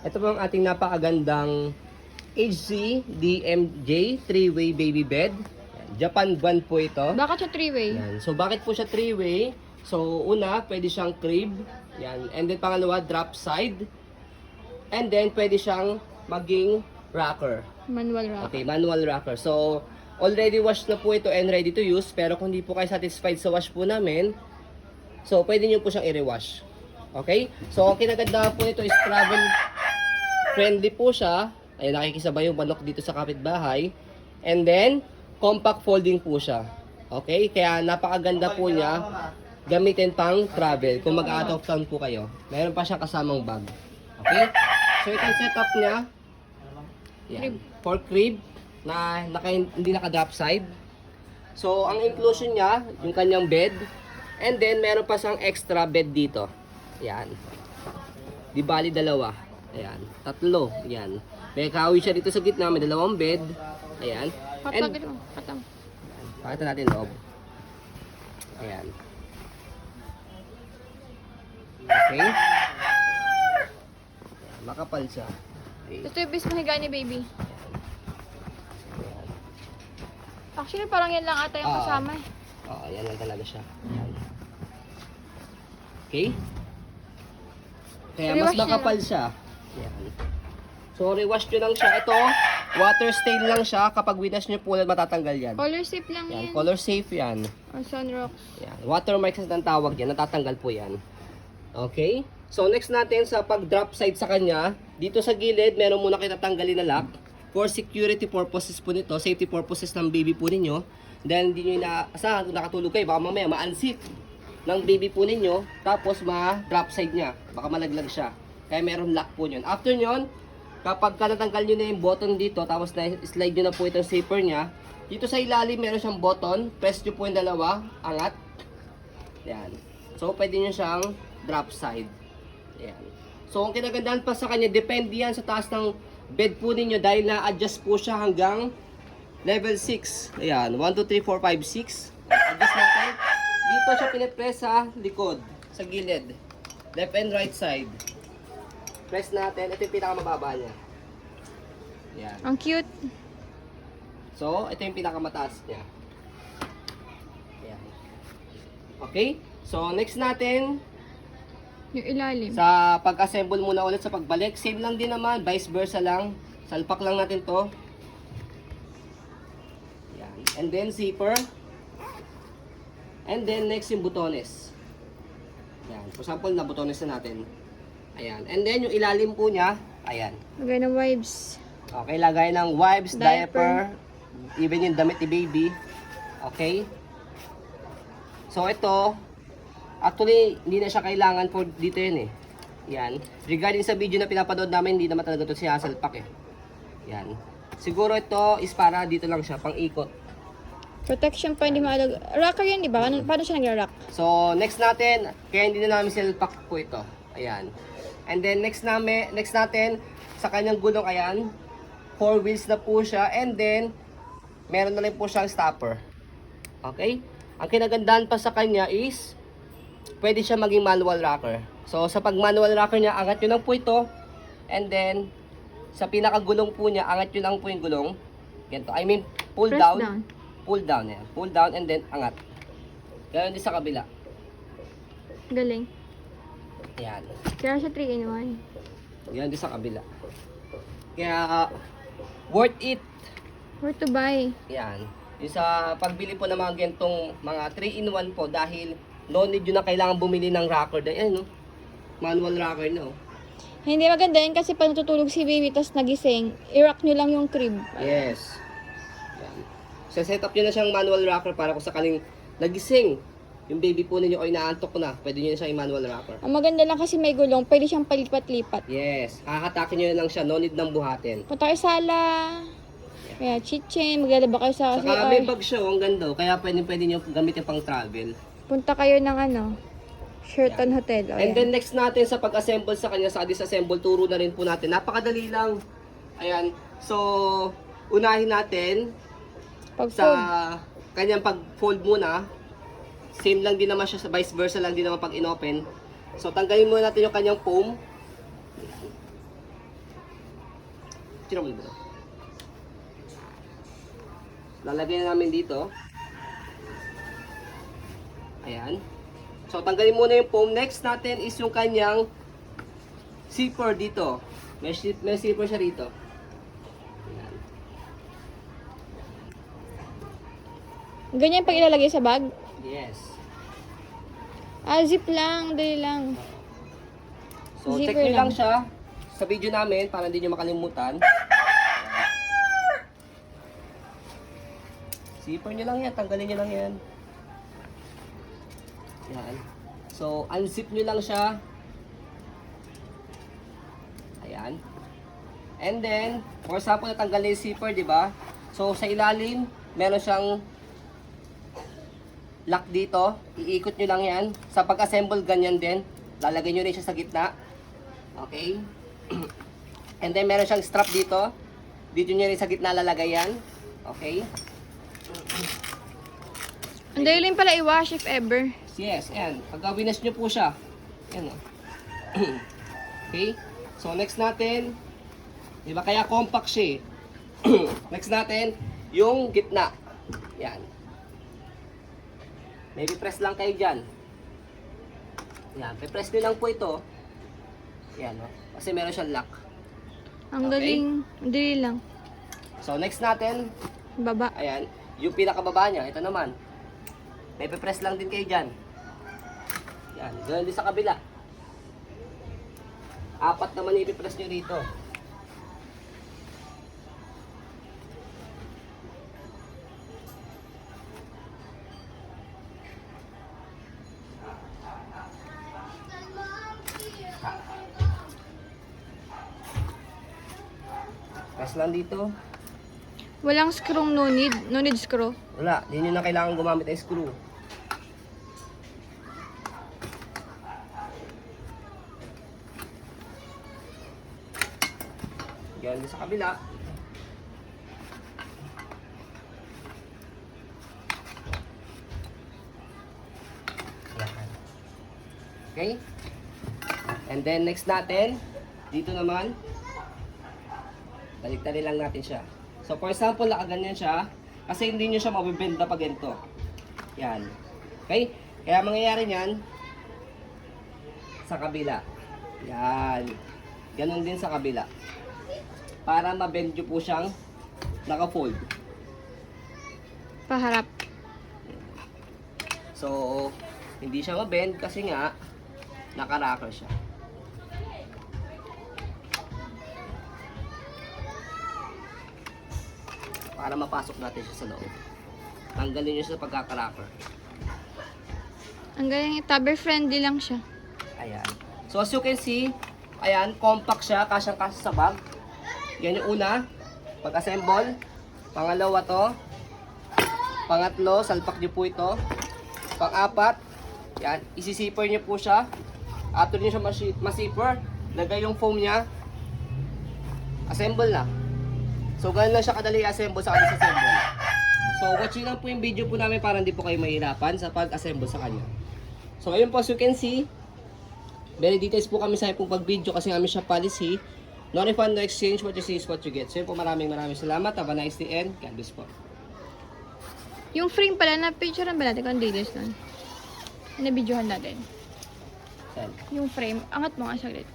Ito po ang ating napakagandang HC DMJ 3-way baby bed. Japan brand po ito. Bakit siya 3-way? Yan. So bakit po siya 3-way? So una, pwede siyang crib. Yan. And then pangalawa, drop side. And then pwede siyang maging rocker. Manual rock. Okay, manual rocker. So already washed na po ito and ready to use. Pero kung hindi po kayo satisfied sa wash po namin, so pwede nyo po siyang i-rewash. Okay? So ang kinaganda po nito is travel friendly po siya. Ayun, nakikisabay yung manok dito sa kapitbahay. And then, compact folding po siya. Okay? Kaya napakaganda po niya gamitin pang travel kung mag-out of town po kayo. Meron pa siyang kasamang bag. Okay? So ito yung setup niya. Yan. For crib na hindi naka-drop side. So ang inclusion niya, yung kanyang bed. And then meron pa siyang extra bed dito. Yan. Di bali dalawa. Ayan. Tatlo. Yan. May kahoy siya dito sa gitna. May dalawang bed. Ayan. Patagin mo. Patang. Pakita natin loob. Ayan. Okay. Makapal siya. Okay. Ito yung best mahiga ni baby. Actually, parang yan lang ata yung kasama eh. Oo, yan lang talaga siya. Ayan. Okay? Kaya mas Rewash niya makapal siya. Ayan. So, rewash nyo lang siya. Ito, water stain lang siya. Kapag winash nyo po, matatanggal yan. Color safe lang Yan, yan. color safe yan. Or sunrocks. Yan. Watermark ang tawag yan. Natatanggal po yan. Okay? So, next natin sa pag-drop side sa kanya, dito sa gilid, meron muna kayo tatanggalin na lock. For security purposes po nito, safety purposes ng baby po ninyo. Dahil hindi nyo inaasahan kung nakatulog kayo, baka mamaya ma-unzip ng baby po ninyo, tapos ma-drop side niya. Baka malaglag siya. Kaya meron lock po yun. After nyon, kapag natanggal nyo na yung button dito, tapos na-slide nyo na po itong zipper niya, dito sa ilalim meron siyang button, press nyo po yung dalawa, angat. Yan. So, pwede nyo siyang drop side. Yan. So, ang kinagandaan pa sa kanya, depende yan sa taas ng bed po ninyo dahil na-adjust po siya hanggang level 6. Ayan, 1, 2, 3, 4, 5, 6. Adjust natin. Dito siya pinipress sa likod, sa gilid. Left and right side. Press natin. Ito yung pinakamababa niya. Ayan. Ang cute. So, ito yung pinakamataas niya. Ayan. Okay? So, next natin, Yung ilalim. sa pag-assemble muna ulit sa pagbalik. Same lang din naman, vice versa lang. Salpak lang natin to. Ayan. And then zipper. And then next yung butones. Ayan. For example, na butones na natin. Ayan. And then yung ilalim po niya, ayan. Lagay ng wipes. Okay, lagay ng wipes, diaper, Diaper. even yung damit ni baby. Okay? So ito, actually, hindi na siya kailangan for dito yun eh. Yan. Regarding sa video na pinapanood namin, hindi naman talaga ito si Hasselpak eh. Yan. Siguro ito is para dito lang siya, pang ikot. Protection pa, hindi maalag. Rocker yan, di ba? Paano siya nag-rock? So, next natin, kaya hindi na namin silpak po ito. Ayan. And then, next natin, sa kanyang gulong, ayan, 4 wheels na po siya. And then, meron na rin po siyang stopper. Okay? Ang kinagandahan pa sa kanya is, pwede siya maging manual rocker. So, sa pag manual rocker niya, angat nyo lang po ito. And then, sa pinakagulong po niya, angat nyo lang po yung gulong. Ganito. I mean, pull Press down. down. Pull down yan. Pull down and then angat. Ganon din sa kabila. Galing. Ayan. Kaya siya 3-in-1. Ganon din sa kabila. Kaya, worth it. Where to buy? Yan. Yung sa pagbili po ng mga gantong mga 3-in-1 po dahil no need yun na kailangan bumili ng rocker. Ayan, no? Manual rocker, no? Hindi maganda yun kasi pag natutulog si baby tapos nagising, i-rock nyo lang yung crib. Yes. Yan. So, set up nyo na siyang manual rocker para kung sakaling nagising yung baby po ninyo o inaantok na, pwede nyo na siyang manual rocker. Ang maganda lang kasi may gulong, pwede siyang palipat-lipat. Yes. Kakatakin nyo na lang siya. No need ng buhatin. Punta kayo sala. Kaya chichen, maglalaba kayo sa Saka may bag siya, ang ganda. Kaya pwede nyo gamitin pang travel. Punta kayo ng ano, Sheraton Hotel. O, And yan. then next natin sa pag-assemble sa kanya, sa disassemble, turo na rin po natin. Napakadali lang. Ayan. So, unahin natin sa kanyang pag-fold muna. Same lang din naman siya, sa vice versa lang din naman pag in-open. So, tanggalin muna natin yung kanyang foam. Tira mo dito. Lalagyan na namin dito. Ayan. So, tanggalin muna yung foam. Next natin is yung kanyang zipper dito. May zipper siya dito. Ayan. Ganyan pag ilalagay sa bag? Yes. Ah, zip lang. Dali lang. So, check Zipper nyo lang lang. siya sa video namin para hindi nyo makalimutan. Zipper nyo lang yan. Tanggalin nyo lang yan. Yan. So, unzip nyo lang siya. Ayan. And then, for example, natanggalin yung zipper, di ba? So, sa ilalim, meron siyang lock dito. Iikot nyo lang yan. Sa pag-assemble, ganyan din. Lalagay nyo rin siya sa gitna. Okay? And then, meron siyang strap dito. Dito nyo rin sa gitna lalagay yan. Okay? Ang dali lang pala i-wash if ever. Yes, ayan. Pag winas nyo po siya. Ayan o. Okay? So, next natin. Diba? Kaya compact siya eh. Next natin, yung gitna. Yan. Maybe press lang kayo dyan. Yan. Press nyo lang po ito. Yan o. Kasi meron siyang lock. Ang Okay. galing. Ang dali lang. So, next natin. Baba. Ayan. Yung pinakababa niya. Ito naman. May press lang din kayo dyan. Yan. Ganun din sa kabila. 4 naman ipipress nyo rito. Press lang dito. Walang screw, no need. No need screw. Wala. Hindi nyo na kailangan gumamit ng screw. Yan din sa kabila. Yan. Okay? And then next natin, dito naman, baliktarin lang natin siya. So for example, nakaganyan siya, kasi hindi nyo siya mabibenda pag ganito. Yan. Okay? Kaya mangyayari niyan, sa kabila. Yan. Ganon din sa kabila. Para mabend nyo po siyang naka-fold. Paharap. So, hindi siya mabend kasi nga, naka-rocker siya. Para mapasok natin siya sa loob. Tanggalin nyo siya sa pagkaka-rocker. Ang galing. Tubber friendly lang siya. Ayan. So, as you can see, ayan, compact siya, kasyang-kasya sa bag. Yan yung una, pag-assemble. Pangalawa to. Pangatlo, salpak nyo po ito. Pang-apat, yan, isisipper nyo po siya. After nyo siya masipper, lagay yung foam niya. Assemble na. So, ganun lang siya kadali i-assemble sa disassemble. So, watch nyo lang po yung video po namin para hindi po kayo mahirapan sa pag-assemble sa kanya. So, ayun po, as you can see, very details po kami sa pong pag-video kasi kami siya policy. No refund, no exchange. What you see is what you get. So yun po, maraming salamat. Have a nice day and God bless po. Yung frame pala, na-picturean ba natin kung details nun? Na-videohan natin. Saan? Yung frame, angat mo nga saglit.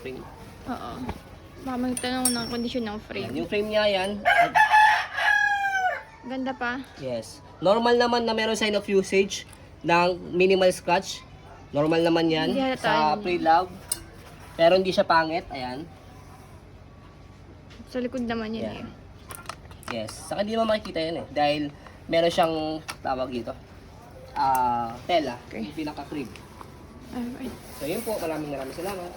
Frame. Oo. Baka magtanong ng kondisyon ng Yan. frame. Yung frame niya yan. Ganda pa. Yes. Normal naman na meron sign of usage ng minimal scratch. Normal naman yan Hindi halata sa yun. pre-love. Pero hindi siya pangit. Ayan. Sa likod naman yun Yan. eh. Yes. Saka hindi naman makikita yan eh. Dahil meron siyang tawag dito. Tela. Okay. Yung pinaka-crib. Alright. So yun po. Maraming salamat.